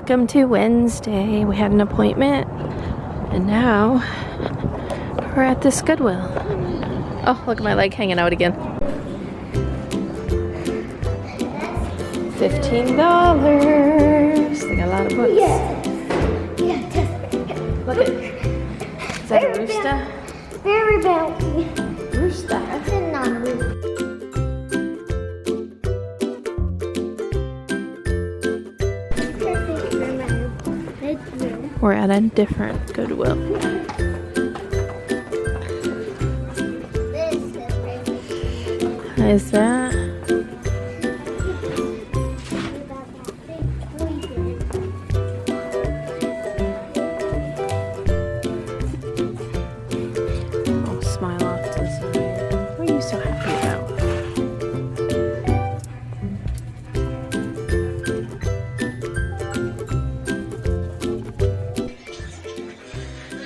Welcome to Wednesday. We had an appointment and now we're at this Goodwill. Oh, look at my leg hanging out again. $15. They got a lot of books. Yeah. Look at it. Is that a rooster? Very bouncy. Rooster. That's a non-rooster. We're at a different Goodwill. Is that? Oh, smile off to the side. What are you so happy about?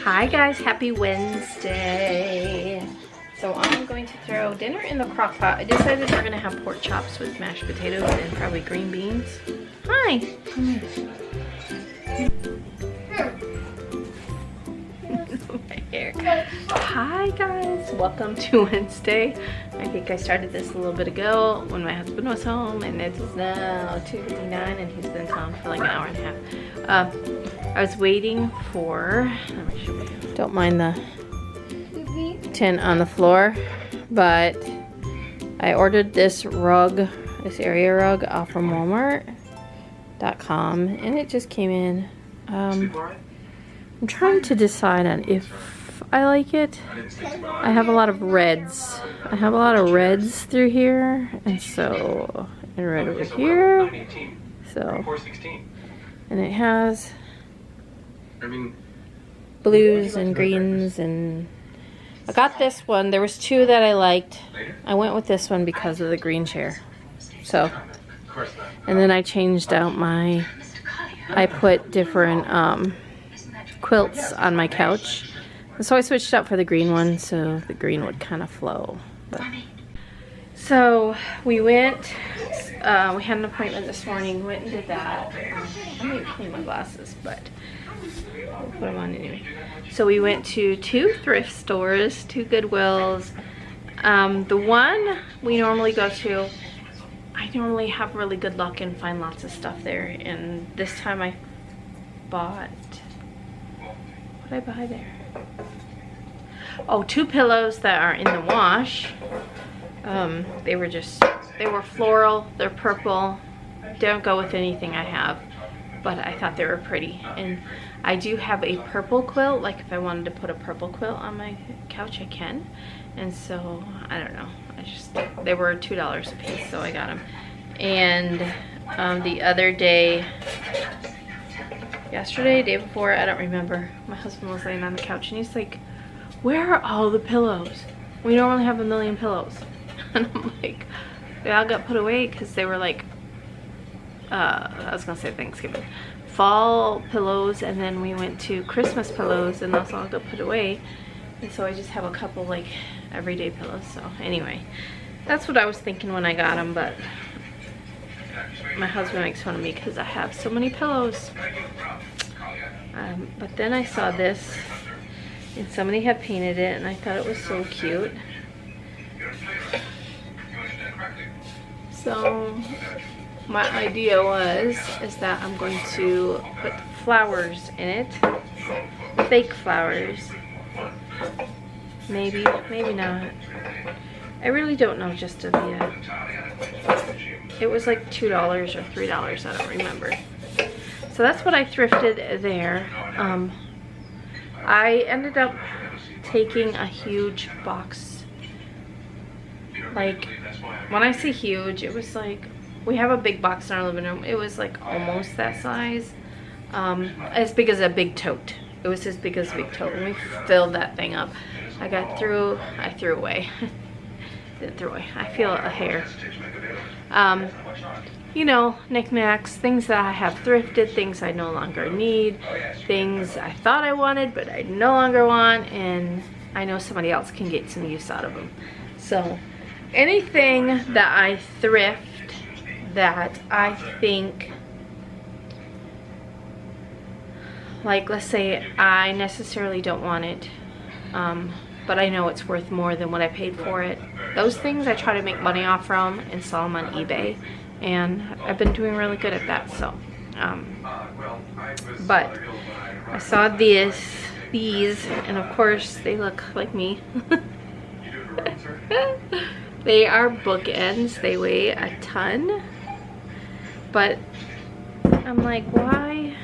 Hi guys, happy Wednesday. So I'm going to throw dinner in the crock pot. I decided we're gonna have pork chops with mashed potatoes and probably green beans. Hi. My hair. Hi guys, welcome to Wednesday. I think I started this a little bit ago when my husband was home, and it is now 2:59 and he's been gone for like an hour and a half. I was waiting for, let me show you. Don't mind the tin on the floor, but I ordered this rug, this area rug off from Walmart.com, and it just came in. I'm trying to decide on if I like it. I have a lot of reds. I have a lot of reds through here, and so, and red over here. So, and it has blues and greens, and I got this one. There was two that I liked. I went with this one because of the green chair. So, and then I changed out my, I put different quilts on my couch. And so I switched out for the green one so the green would kind of flow. But. So we went, we had an appointment this morning, went and did that. I need to clean my glasses, but I'll put them on anyway. So we went to 2 thrift stores, 2 Goodwills. The one we normally go to, I normally have really good luck and find lots of stuff there. And this time I bought, what did I buy there? Oh, 2 pillows that are in the wash. They were floral, they're purple. Don't go with anything I have, but I thought they were pretty. And I do have a purple quilt, like if I wanted to put a purple quilt on my couch, I can. And so, I don't know, they were $2 a piece, so I got them. And the other day, yesterday, day before, I don't remember, my husband was laying on the couch and he's like, where are all the pillows? We normally have 1,000,000 pillows. And I'm like, they all got put away because they were like, I was gonna say Thanksgiving. Fall pillows, and then we went to Christmas pillows, and those all got put away. And so I just have a couple like everyday pillows. So anyway, that's what I was thinking when I got them, but my husband makes fun of me because I have so many pillows. But then I saw this, and somebody had painted it, and I thought it was so cute. So my idea is that I'm going to put flowers in it, fake flowers. Maybe not. I really don't know just of yet. It was like $2 or $3, I don't remember. So that's what I thrifted there. I ended up taking a huge box. Like, when I say huge, it was like, we have a big box in our living room. It was like almost that size. As big as a big tote. It was as big as a big tote. And we filled that thing up. I threw away. Didn't throw away. I feel a hair. You know, knickknacks, things that I have thrifted, things I no longer need, things I thought I wanted but I no longer want, and I know somebody else can get some use out of them. So anything that I thrift that I think like let's say I necessarily don't want it, but I know it's worth more than what I paid for it. Those things I try to make money off from and sell them on eBay, and I've been doing really good at that. So, but I saw these, and of course they look like me. They are bookends. They weigh a ton, but I'm like, why?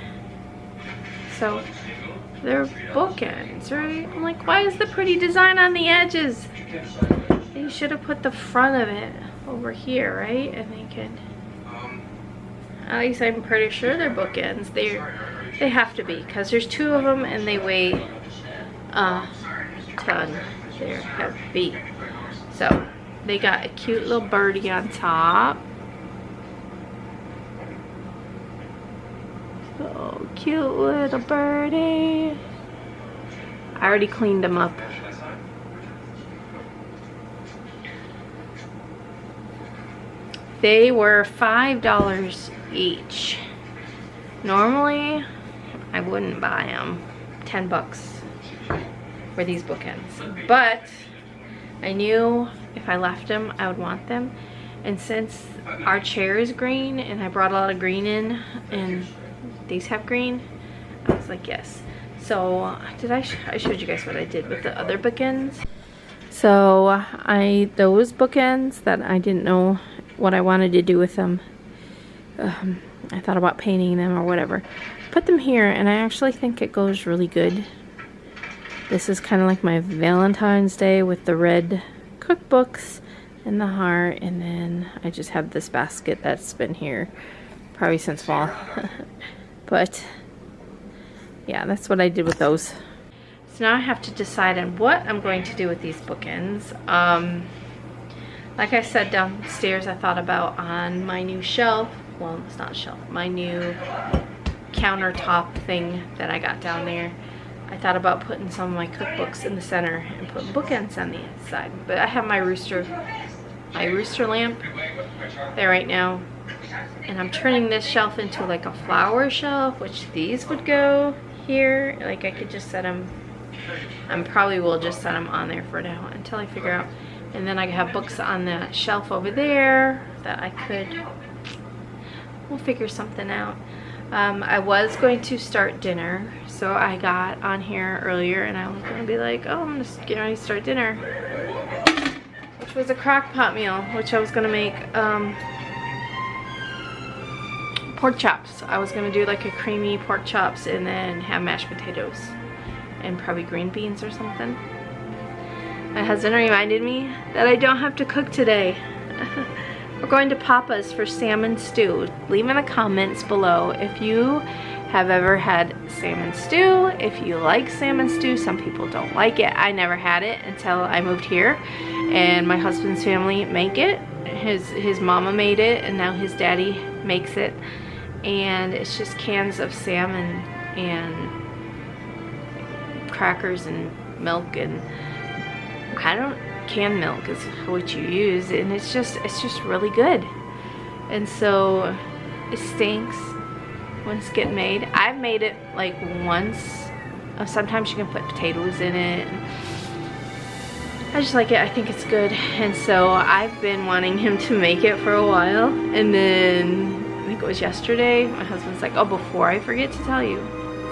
So they're bookends, right? I'm like, why is the pretty design on the edges? You should have put the front of it over here, right? And they could, at least I'm pretty sure they're bookends. They have to be, because there's 2 of them and they weigh a ton. They're heavy. So they got a cute little birdie on top. Oh, cute little birdie. I already cleaned them up. They were $5 each. Normally, I wouldn't buy them. 10 bucks for these bookends. But I knew if I left them, I would want them. And since our chair is green, and I brought a lot of green in, and these have green, I was like, yes. So I showed you guys what I did with the other bookends. So those bookends that I didn't know what I wanted to do with them, I thought about painting them or whatever. Put them here, and I actually think it goes really good. This is kind of like my Valentine's Day with the red cookbooks and the heart, and then I just have this basket that's been here probably since fall. But yeah, that's what I did with those. So now I have to decide on what I'm going to do with these bookends. Like I said downstairs, I thought about on my new shelf, well, it's not a shelf, my new countertop thing that I got down there. I thought about putting some of my cookbooks in the center and putting bookends on the inside. But I have my rooster lamp there right now. And I'm turning this shelf into like a flower shelf, which these would go here. Like I could just set them, I probably will just set them on there for now until I figure out. And then I have books on the shelf over there that I could, we'll figure something out. I was going to start dinner, so I got on here earlier and I was going to be like, oh, I'm just getting ready to start dinner, which was a crock pot meal, which I was going to make pork chops. I was going to do like a creamy pork chops and then have mashed potatoes and probably green beans or something. My husband reminded me that I don't have to cook today. We're going to Papa's for salmon stew. Leave in the comments below if you have ever had salmon stew, if you like salmon stew. Some people don't like it. I never had it until I moved here, and my husband's family make it. His mama made it, and now his daddy makes it. And it's just cans of salmon and crackers and milk, and canned milk is what you use, and it's just really good. And so it stinks when it's getting made. I've made it like once. Sometimes you can put potatoes in it. I just like it. I think it's good. And so I've been wanting him to make it for a while, and then I think it was yesterday, my husband's like, oh, before I forget to tell you,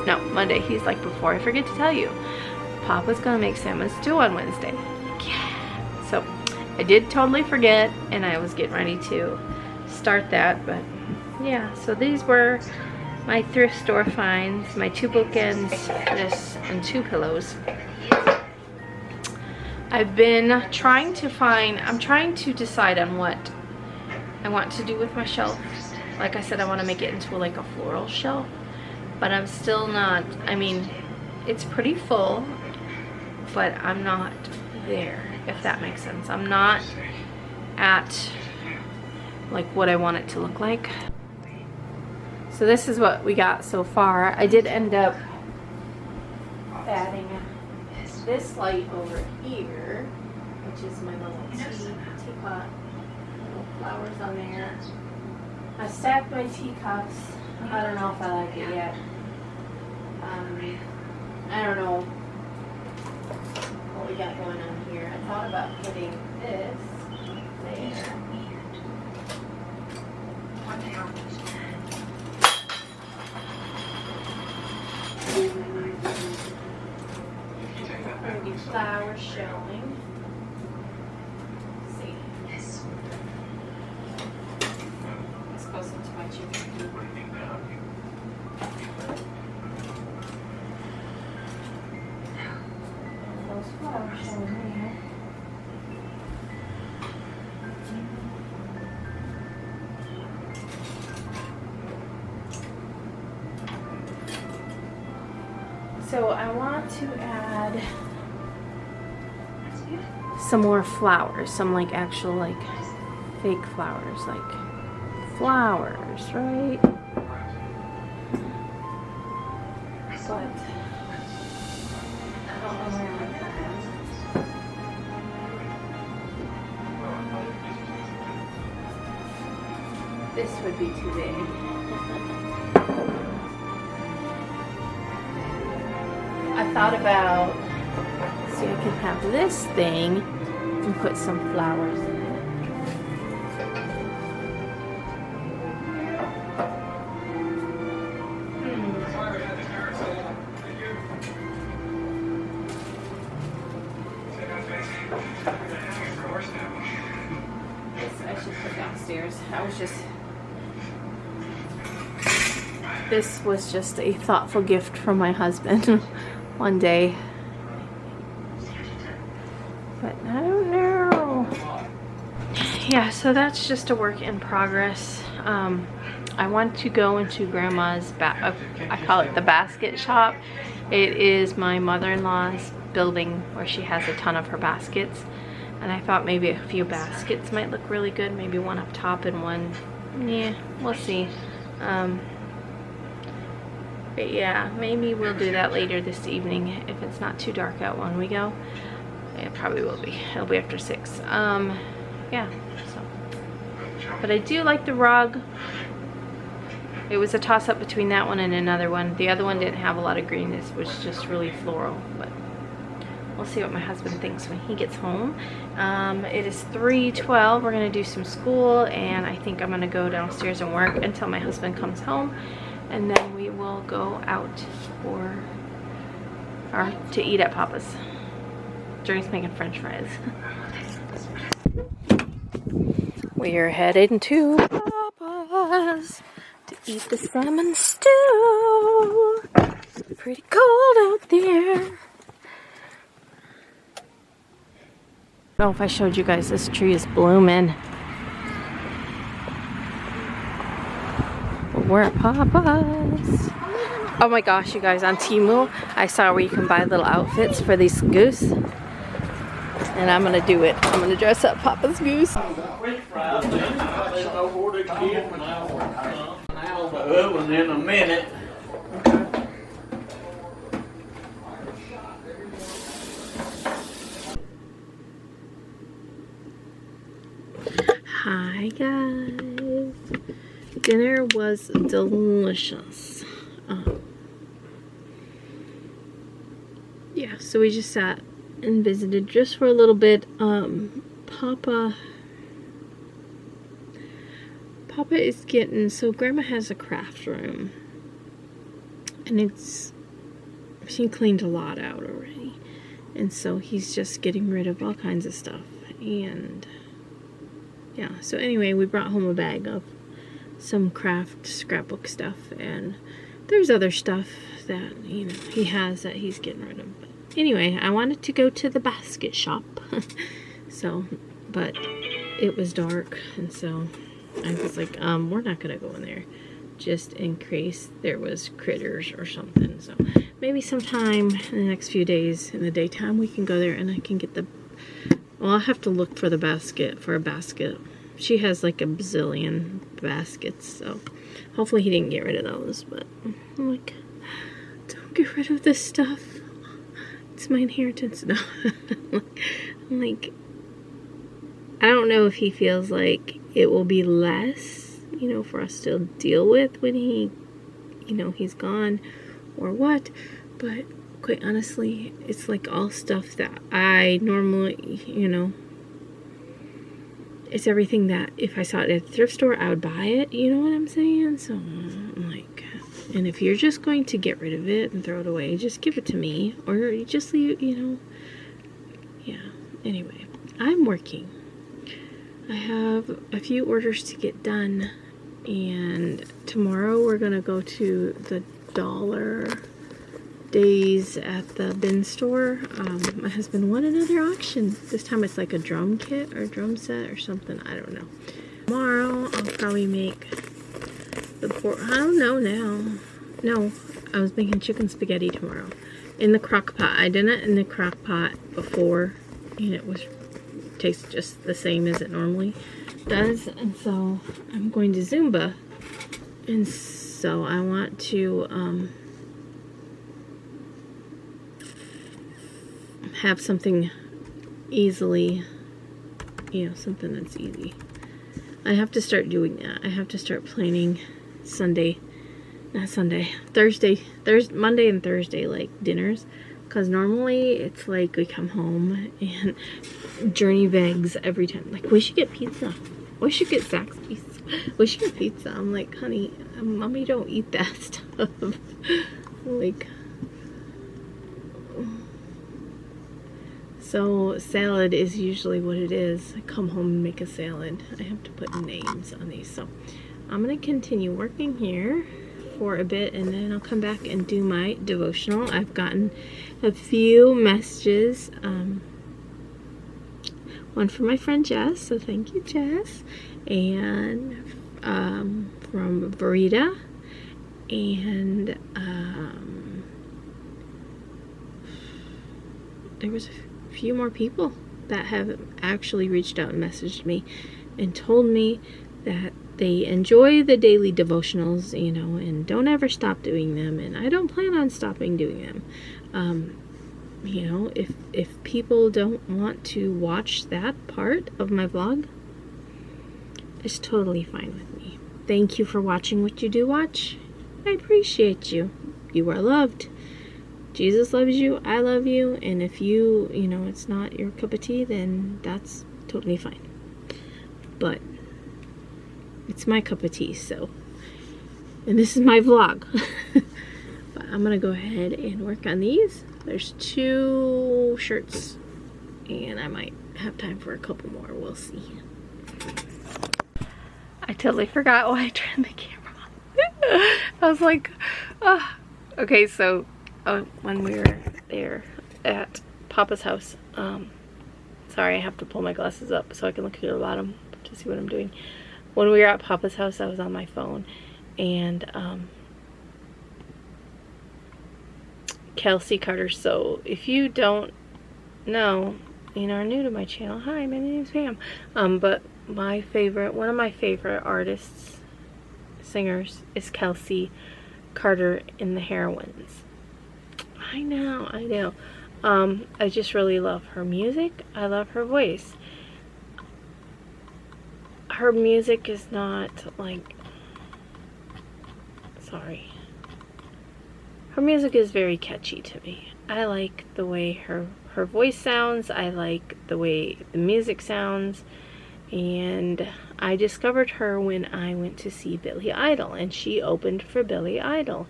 no, Monday, he's like, before I forget to tell you, Papa's gonna make salmon stew on Wednesday. Yeah. So I did totally forget, and I was getting ready to start that. But yeah, so these were my thrift store finds, my 2 bookends, this, and 2 pillows. I've been trying to find, I'm trying to decide on what I want to do with my shelf. Like I said, I want to make it into like a floral shelf, but I'm still not, I mean, it's pretty full, but I'm not there, if that makes sense. I'm not at like what I want it to look like. So this is what we got so far. I did end up adding this light over here, which is my little teapot, little flowers on there. I stacked my teacups. I don't know if I like it yet. I don't know what we got going on here. I thought about putting this there. Maybe flowers showing. Let's see. This goes into my chicken coop. Those flowers showing there. So I want to add some more flowers, some like actual like fake flowers, like flowers, right? But I don't know where I'm at. This would be too big. I thought about, see, I could have this thing and put some flowers in it. This I should put downstairs. This was just a thoughtful gift from my husband one day. But I don't know. Yeah, so that's just a work in progress. I want to go into Grandma's, I call it the basket shop. It is my mother-in-law's building where she has a ton of her baskets. And I thought maybe a few baskets might look really good. Maybe one up top and one, yeah, we'll see. But yeah, maybe we'll do that later this evening if it's not too dark out when we go. It probably will be. It'll be after 6. Yeah, so. But I do like the rug. It was a toss-up between that one and another one. The other one didn't have a lot of green. This was just really floral. But we'll see what my husband thinks when he gets home. It is 3:12. We're going to do some school. And I think I'm going to go downstairs and work until my husband comes home. And then we will go out to eat at Papa's. Joey's making French fries. We're heading to Papa's to eat the salmon stew. It's pretty cold out there. I don't know if I showed you guys, this tree is blooming. We're at Papa's. Oh my gosh, you guys, on Temu, I saw where you can buy little outfits for these goose. And I'm gonna do it. I'm gonna dress up Papa's goose. In a minute. Hi guys. Dinner was delicious. Yeah, so we just sat and visited just for a little bit. Papa is getting, so Grandma has a craft room, and she cleaned a lot out already, and so he's just getting rid of all kinds of stuff. And yeah, so anyway, we brought home a bag of some craft scrapbook stuff, and there's other stuff that, you know, he has that he's getting rid of. But anyway, I wanted to go to the basket shop. So, but it was dark, and so I was like, we're not gonna go in there just in case there was critters or something. So maybe sometime in the next few days in the daytime we can go there, and I can get the, well, I'll have to look for a basket. She has like a bazillion baskets, so hopefully he didn't get rid of those. But I'm like, don't get rid of this stuff. It's my inheritance. No. I'm like, I don't know if he feels like it will be less, you know, for us to deal with when he, you know, he's gone, or what, but quite honestly, it's like all stuff that I normally, you know, it's everything that if I saw it at the thrift store, I would buy it, you know what I'm saying? So I'm like, and if you're just going to get rid of it and throw it away, just give it to me, or you just leave, you know. Yeah, anyway, I'm working. I have a few orders to get done, and tomorrow we're gonna go to the dollar days at the bin store. My husband won another auction. This time it's like a drum kit or drum set or something. I don't know. Tomorrow I'll probably make the pork. I don't know now. No, I was making chicken spaghetti tomorrow in the crock pot. I did it in the crock pot before, and it was tastes just the same as it normally does. And so I'm going to Zumba, and so I want to have something easily, you know, something that's easy. I have to start doing that. I have to start planning Monday and Thursday, like dinners, because normally it's like we come home and Journey begs every time, like, we should get pizza, we should get Zach's pizza, we should get pizza. I'm like, honey, mommy don't eat that stuff. Like, so salad is usually what it is. I come home and make a salad. I have to put names on these. So I'm going to continue working here for a bit, and then I'll come back and do my devotional. I've gotten a few messages. One from my friend Jess, so thank you, Jess. And from Verita. And there was a few more people that have actually reached out and messaged me and told me that they enjoy the daily devotionals, you know, and don't ever stop doing them, and I don't plan on stopping doing them. You know, if people don't want to watch that part of my vlog, it's totally fine with me. Thank you for watching what you do watch. I appreciate you. You are loved. Jesus loves you, I love you, and if you know, it's not your cup of tea, then that's totally fine. But it's my cup of tea, so, and this is my vlog. But I'm gonna go ahead and work on these. There's 2 shirts, and I might have time for a couple more, we'll see. I totally forgot why I turned the camera on. I was like, okay, so when we were there at Papa's house, sorry, I have to pull my glasses up so I can look at the bottom to see what I'm doing. When we were at Papa's house, I was on my phone, and Kelsey Carter. So if you don't know, you know, are new to my channel, hi, my name is Pam. But one of my favorite artists, singers, is Kelsey Carter in the Heroines. I know. I just really love her music. I love her voice. Her music is not like, sorry. Her music is very catchy to me. I like the way her voice sounds. I like the way the music sounds. And I discovered her when I went to see Billy Idol, and she opened for Billy Idol.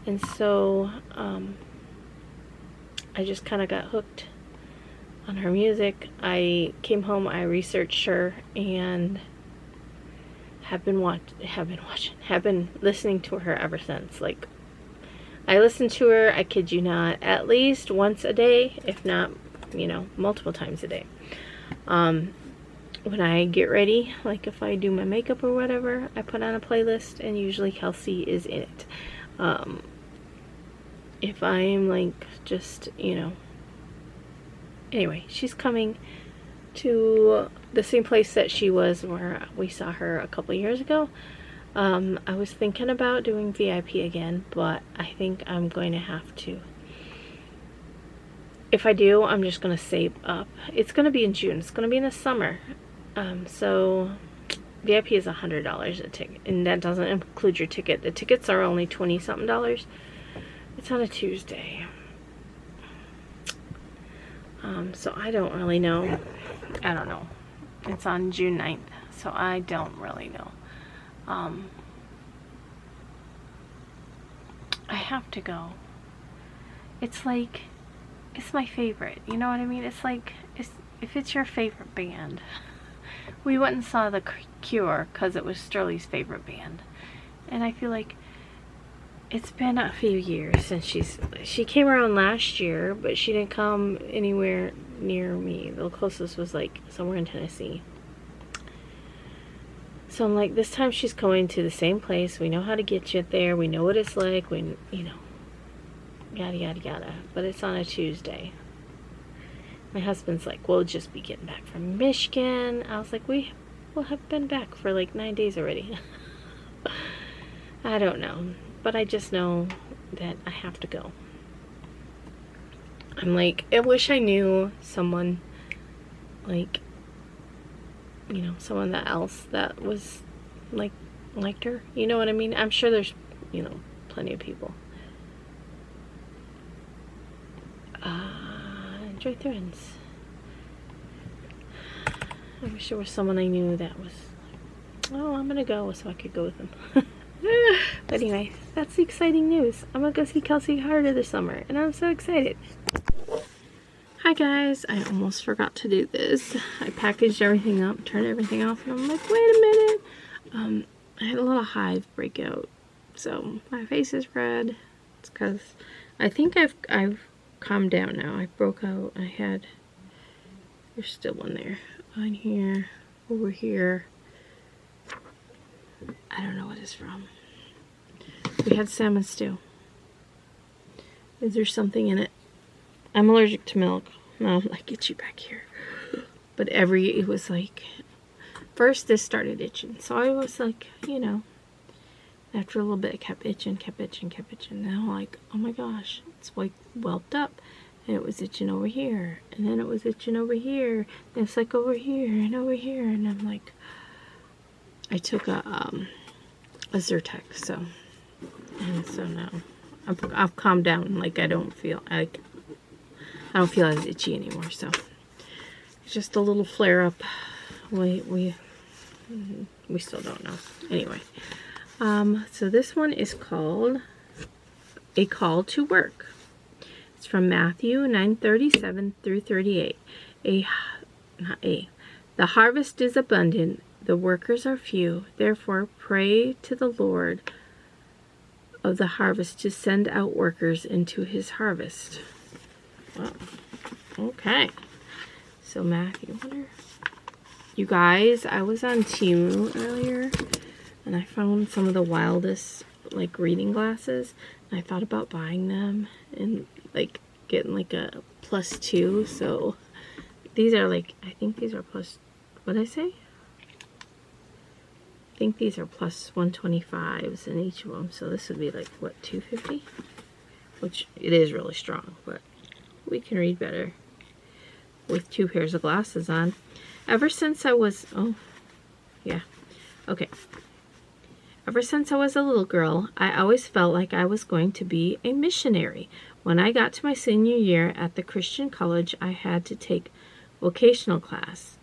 And so I just kind of got hooked on her music. I came home, I researched her, and have been listening to her ever since. Like, I listen to her, I kid you not, at least once a day, if not, you know, multiple times a day. When I get ready, like if I do my makeup or whatever, I put on a playlist, and usually Kelsey is in it. If I'm like just, you know, anyway, she's coming to the same place that she was where we saw her a couple years ago. I was thinking about doing VIP again, but I think I'm going to have to. If I do, I'm just going to save up. It's going to be in June. It's going to be in the summer. So VIP is $100 a ticket, and that doesn't include your ticket. The tickets are only $20-something. It's on a Tuesday. So I don't really know. I don't know. It's on June 9th, so I don't really know. I have to go. It's like, it's my favorite. You know what I mean? It's like, if it's your favorite band. We went and saw The Cure because it was Sterling's favorite band. And I feel like it's been a few years since she came around last year, but she didn't come anywhere near me. The closest was like somewhere in Tennessee. So I'm like, this time she's going to the same place. We know how to get you there. We know what it's like. We, you know, yada, yada, yada. But it's on a Tuesday. My husband's like, we'll just be getting back from Michigan. I was like, we'll have been back for like 9 days already. I don't know. But I just know that I have to go. I'm like, I wish I knew someone, like, you know, someone else that was, like, liked her. You know what I mean? I'm sure there's, you know, plenty of people. Enjoy Threads. I wish there was someone I knew that was like, oh, I'm gonna go so I could go with them. But anyway, that's the exciting news. I'm gonna go see Kelsey Harder this summer, and I'm so excited. Hi guys, I almost forgot to do this. I packaged everything up, turned everything off, and I'm like, wait a minute. I had a little hive breakout, so my face is red. It's because I think I've calmed down now. I broke out. There's still one there, on here, over here. I don't know what it's from. We had salmon stew. Is there something in it? I'm allergic to milk. No, I'm like, get you back here. But it was like, first this started itching. So I was like, you know, after a little bit it kept itching, kept itching, kept itching. Now I'm like, oh my gosh, it's like whelped up. And it was itching over here. And then it was itching over here. And it's like over here and over here. And I'm like, I took a Zyrtec, so now I've calmed down. Like I don't feel as itchy anymore. So it's just a little flare up. We still don't know. Anyway, so this one is called A Call to Work. It's from Matthew 9:37 through 38. The harvest is abundant. The workers are few, therefore pray to the Lord of the harvest to send out workers into his harvest. Wow. Okay. So Matthew, you guys, I was on Temu earlier and I found some of the wildest like reading glasses. And I thought about buying them and like getting like a +2. So these are like, I think these are plus, what did I say? I think these are +125s in each of them, so this would be like, what, 250? Which, it is really strong, but we can read better with 2 pairs of glasses on. Ever since I was, Ever since I was a little girl, I always felt like I was going to be a missionary. When I got to my senior year at the Christian college, I had to take vocational class,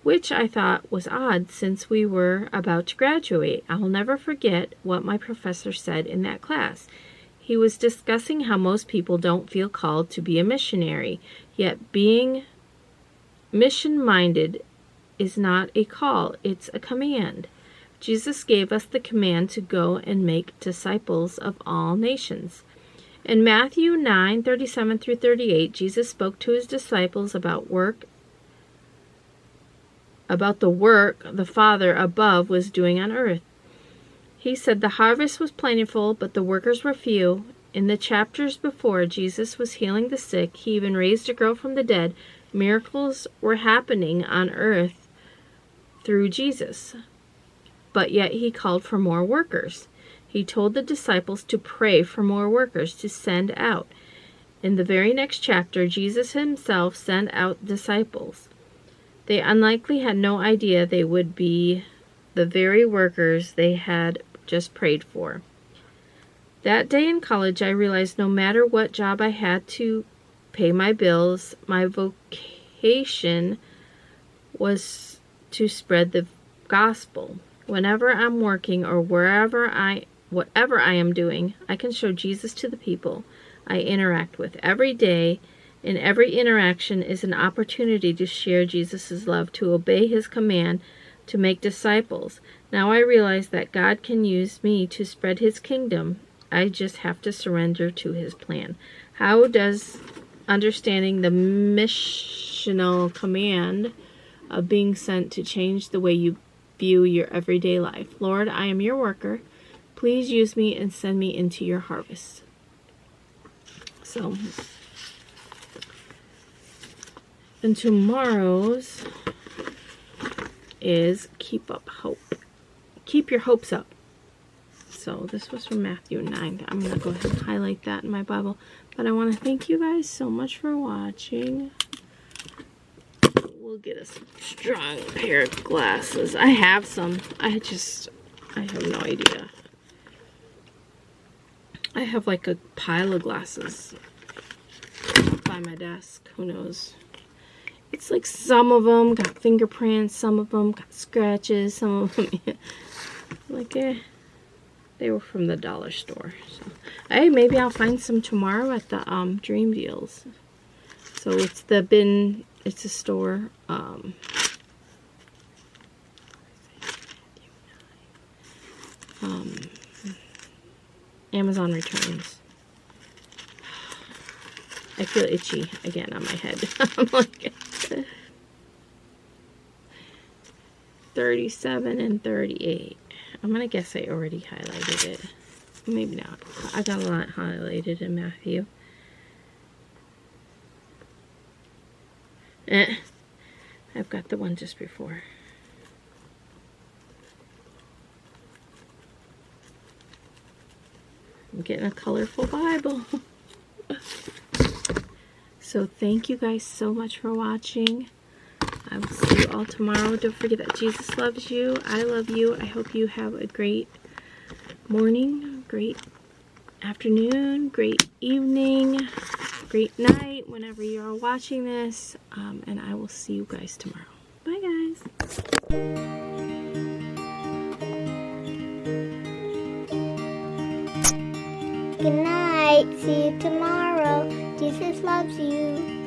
which I thought was odd since we were about to graduate. I'll never forget what my professor said in that class. He was discussing how most people don't feel called to be a missionary, yet being mission-minded is not a call, it's a command. Jesus gave us the command to go and make disciples of all nations. In Matthew 9:37 through 38, Jesus spoke to his disciples about the work the Father above was doing on earth. He said the harvest was plentiful, but the workers were few. In the chapters before, Jesus was healing the sick. He even raised a girl from the dead. Miracles were happening on earth through Jesus. But yet he called for more workers. He told the disciples to pray for more workers to send out. In the very next chapter, Jesus himself sent out disciples. They unlikely had no idea they would be the very workers they had just prayed for. That day in college, I realized no matter what job I had to pay my bills, my vocation was to spread the gospel. Whenever I'm working or whatever I am doing, I can show Jesus to the people I interact with every day. And every interaction is an opportunity to share Jesus' love, to obey his command, to make disciples. Now I realize that God can use me to spread his kingdom. I just have to surrender to his plan. How does understanding the missional command of being sent to change the way you view your everyday life? Lord, I am your worker. Please use me and send me into your harvest. So, and tomorrow's is keep up hope. Keep your hopes up. So this was from Matthew 9. I'm going to go ahead and highlight that in my Bible. But I want to thank you guys so much for watching. We'll get a strong pair of glasses. I have some. I have no idea. I have like a pile of glasses by my desk. Who knows? It's like some of them got fingerprints, some of them got scratches, some of them, they were from the dollar store. So, hey, maybe I'll find some tomorrow at the Dream Deals. So it's it's a store. Amazon returns. I feel itchy again on my head. I'm like 37 and 38. I'm gonna guess I already highlighted it. Maybe not. I got a lot highlighted in Matthew. I've got the one just before. I'm getting a colorful Bible. So thank you guys so much for watching. I will see you all tomorrow. Don't forget that Jesus loves you. I love you. I hope you have a great morning, great afternoon, great evening, great night, whenever you're watching this. And I will see you guys tomorrow. Bye, guys. Good night. See you tomorrow. Jesus loves you.